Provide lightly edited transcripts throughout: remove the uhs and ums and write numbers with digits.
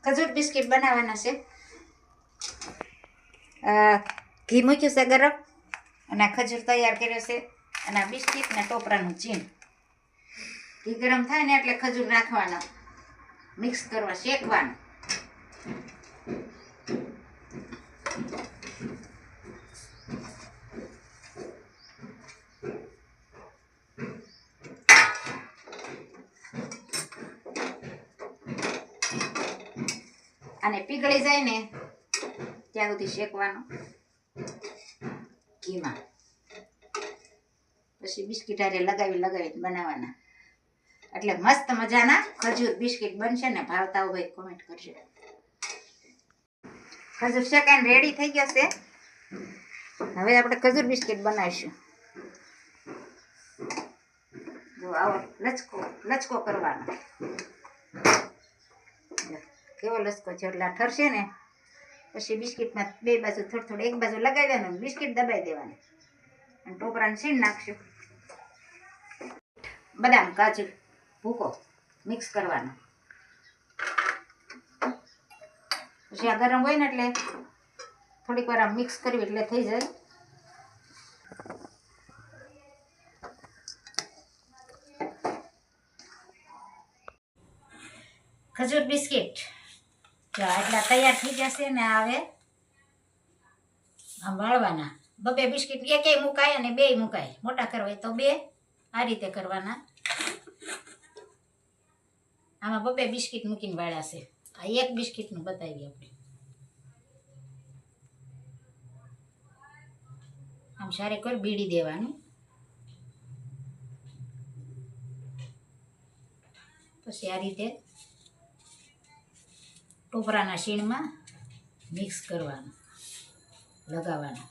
ખજૂર બિસ્કિટ બનાવવાના છે. ઘી મૂક્યું છે ગરમ અને ખજૂર તૈયાર કર્યો છે અને આ બિસ્કિટ ને ટોપરાનું ચીન. ઘી ગરમ થાય ને એટલે ખજૂર નાખવાના, મિક્સ કરવા, શેકવાનું. અને પીગળી જાય ને ત્યાં સુધી શેકવાનું ઘીમાં. પછી બિસ્કિટ હારે લગાવી બનાવવાના. એટલે મસ્ત મજાના ખજૂર બિસ્કિટ બનશે ને. ભાવતા હોય કોમેન્ટ કરજો. ખજૂર શેકાઈને રેડી થઈ ગયો છે. હવે આપણે ખજૂર બિસ્કિટ બનાવીશું. જો આવો લચકો કરવાનો. કેવો લચકો છે એટલે ઠરશે ને પછી બિસ્કિટમાં બે બાજુ થોડું એક બાજુ લગાવી દેવાનું, બિસ્કિટ દબાઈ દેવાનું અને ટોપરાને છીણ નાખશું. બદામ, કાજુ, ભૂકો મિક્સ કરવાનો. પછી આ ગરમ હોય ને એટલે થોડીક વાર આમ મિક્સ કરવી એટલે થઈ જાય. ખજૂર બિસ્કિટ જો એટલા તૈયાર થઈ જશે ને. હવે આમ વાળવાના. બબે બિસ્કિટ એકેય મુકાય અને બેય મુકાય. મોટા કરવા હોય તો બે આ રીતે કરવાના. આમાં બબે બિસ્કિટ મૂકીને વાળ્યા છે. આ એક બિસ્કિટનું બતાવીએ આપણે. આમ સારી કરી બીડી દેવાનું. પછી આ રીતે ટોપરાના શીણમાં મિક્સ કરવાનું, લગાવવાનું.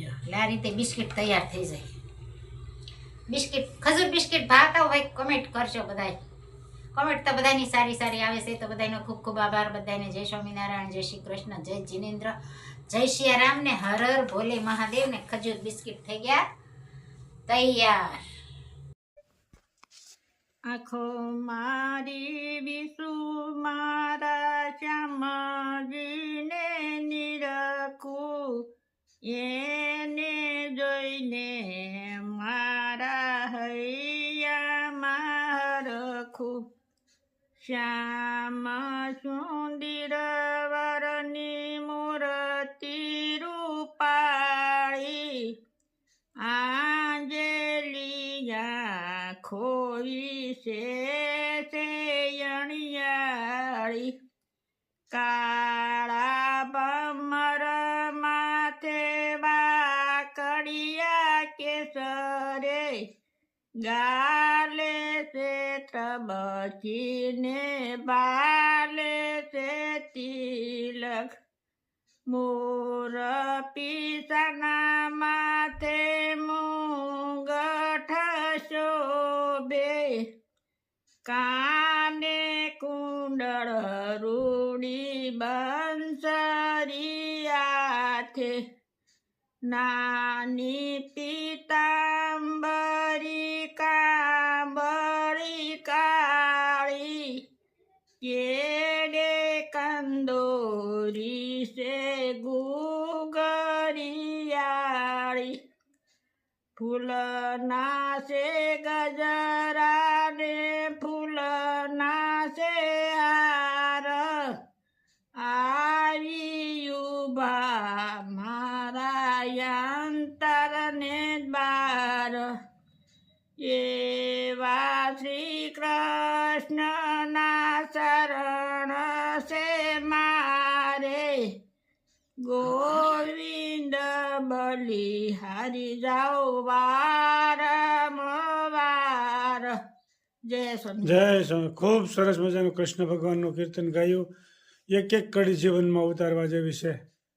એટલે આ રીતે બિસ્કિટ તૈયાર થઈ જાય. બિસ્કિટ, ખજૂર બિસ્કિટ ભાવતા હોય કમેન્ટ કરજો બધાય. કમેન્ટ તો બધાની સારી આવે છે તો બધાનો ખૂબ ખૂબ આભાર. બધાને જય સ્વામિનારાયણ, જય શ્રી કૃષ્ણ, જય જીનેન્દ્ર, જય સિયારામ ને હર હર ભોલે મહાદેવ. ને ખજૂર બિસ્કિટ થઈ ગયા તૈયાર. આંખો મારી વિસુ મારા શ્યામજીને નિરખું, એને જોઈને મારા હૈયામાં રખું. શ્યામ સુંદર વરની મૂર્તિ રૂપાળી, આંજલિયા ખોઈ છે અણિયાળી. કાળા ભમર માથે વાકડિયા કેસરે, ગાલે છે ત્રબચીને બાલે છે તિલક. મોર પીસના માથે મુંગઠ શોભે, કાને કુંડળ રૂડી બંસરી હાથે. નાની પીતાંબરી કાંબળી કાળી, કેડે કંદોરી છે ગુગરિયાળી. ફૂલના છે ગજરા ને ફૂલના છે હાર, આવી ઉભા મારા અંતરને બાર. એવા શ્રી કૃષ્ણના શરણ છે મારે, ગોવિંદ બલિહારી જાઓ વારંવાર. જય સ્વામી. જય સ્વામી. ખૂબ સરસ મજાનું કૃષ્ણ ભગવાનનું કીર્તન ગાયું. એક કડી જીવનમાં ઉતારવા જેવી છે.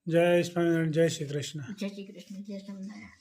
જય સ્વામિનારાયણ, જય શ્રી કૃષ્ણ. જય શ્રી કૃષ્ણ, જય સ્વામિનારાયણ.